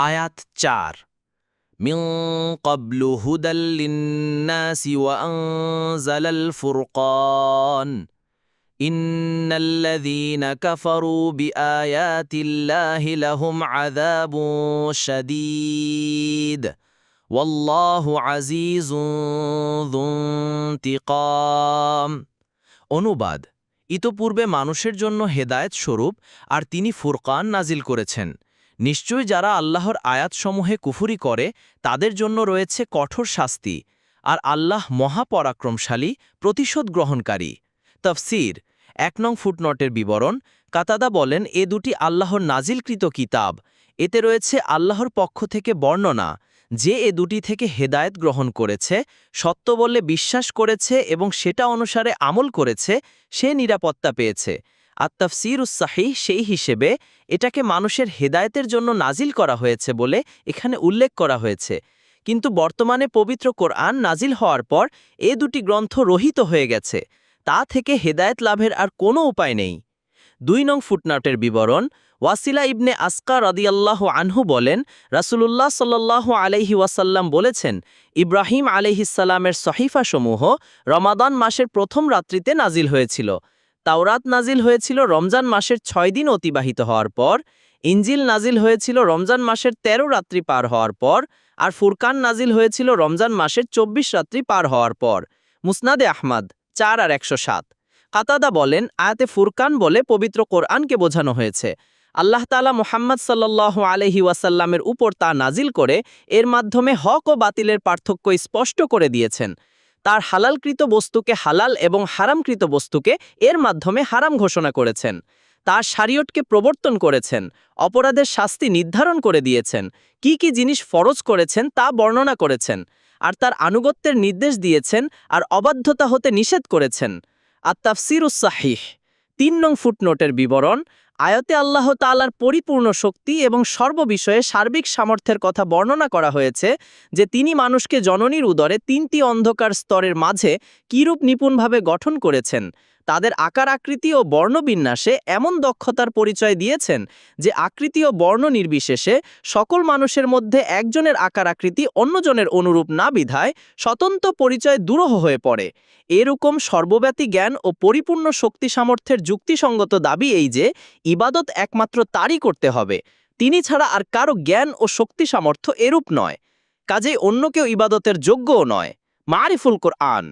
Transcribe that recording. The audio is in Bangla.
আয়াত ৪ মিন ক্বাবলু হুদাল লিন্নাসি ওয়া আনজালাল ফুরকান ইন্নাল্লাযীনা কাফারু বিআয়াতিল্লাহি লাহুম আযাবুন শাদীদ ওয়াল্লাহু আজিজুন যু ইনতিকাম। অনুবাদ: ইতপূর্বে মানুষের জন্য হেদায়েত স্বরূপ আর তিনি ফুরকান নাজিল করেছেন। নিশ্চয়ই যারা আল্লাহর আয়াতসমূহে কুফরি করে তাদের জন্য রয়েছে কঠোর শাস্তি, আর আল্লাহ মহাপরাক্রমশালী, প্রতিশোধ গ্রহণকারী। তাফসীর ১ নং ফুটনোটের বিবরণ: কাতাদা বলেন, এ দুটি আল্লাহর নাজিলকৃত কিতাব। এতে রয়েছে আল্লাহর পক্ষ থেকে বর্ণনা যে এ দুটি থেকে হেদায়েত গ্রহণ করেছে, সত্য বলে বিশ্বাস করেছে এবং সেটা অনুসারে আমল করেছে, সে নিরাপত্তা পেয়েছে। আত-তাফসীরুস সাহিহ সেই হিসেবে এটাকে মানুষের হেদায়েতের জন্য নাজিল করা হয়েছে বলে এখানে উল্লেখ করা হয়েছে। কিন্তু বর্তমানে পবিত্র কোরআন নাজিল হওয়ার পর এ দুটি গ্রন্থ রহিত হয়ে গেছে। তা থেকে হেদায়েত লাভের আর কোনো উপায় নেই। ২ নং ফুটনোটের বিবরণ: ওয়াসিলা ইবনে আসকা রাদিয়াল্লাহু আনহু বলেন, রাসূলুল্লাহ সাল্লাল্লাহু আলাইহি ওয়াসাল্লাম বলেছেন, ইব্রাহিম আলাইহিসসালামের সহিফাসমূহ রমাদান মাসের প্রথম রাত্রিতে নাজিল হয়েছিল। তাওরাত নাজিল হয়েছিল রমজান মাসের ৬ দিন অতিবাহিত হওয়ার পর, ইনজিল নাজিল হয়েছিল রমজান মাসের ১৩ রাত্রি পার হওয়ার পর, আর ফুরকান নাজিল হয়েছিল রমজান মাসের ২৪ রাত্রি পার হওয়ার পর। মুসনাদে আহমদ ৪ আর ১০৭। কাতাদা বলেন, আয়াতে ফুরকান বলে পবিত্র কোরআনকে বোঝানো হয়েছে। আল্লাহ তাআলা মুহাম্মদ সাল্লাল্লাহু আলাইহি ওয়াসাল্লামের উপর তা নাজিল করে এর মাধ্যমে হক ও বাতিলের পার্থক্য স্পষ্ট করে দিয়েছেন। তার হালালকৃত বস্তুকে হালাল এবং হারামকৃত বস্তুকে এর মাধ্যমে হারাম ঘোষণা করেছেন। তার শরীয়তকে প্রবর্তন করেছেন, অপরাধের শাস্তি নির্ধারণ করে দিয়েছেন, কি কি জিনিস ফরজ করেছেন তা বর্ণনা করেছেন, আর তার আনুগত্যের নির্দেশ দিয়েছেন আর অবাধ্যতা হতে নিষেধ করেছেন। আত-তাফসীরুস সাহিহ ৩ নং ফুটনোটের বিবরণ: আয়াতে আল্লাহ তাআলার পরিপূর্ণ শক্তি এবং সর্ববিষয়ে সার্বিক সামর্থ্যের কথা বর্ণনা করা হয়েছে, যে তিনি মানুষকে জননীর উদরে ৩টি অন্ধকার স্তরের মাঝে কিরূপ নিপুণভাবে গঠন করেছেন। তাদের আকার আকৃতি ও বর্ণবিন্যাসে এমন দক্ষতার পরিচয় দিয়েছেন যে আকৃতি ও বর্ণ নির্বিশেষে সকল মানুষের মধ্যে একজনের আকার আকৃতি অন্যজনের অনুরূপ না বিধায় স্বতন্ত্র পরিচয় দুরূহ হয়ে পড়ে। এরকম সর্বব্যাপী জ্ঞান ও পরিপূর্ণ শক্তি সামর্থ্যের যুক্তিসঙ্গত দাবি এই যে ইবাদত একমাত্র তারই করতে হবে, তিনি ছাড়া আর কারো জ্ঞান ও শক্তি সামর্থ্য এরূপ নয়। কাজেই অন্য কেউ ইবাদতের যোগ্যও নয়। মারিফুল কোরআন।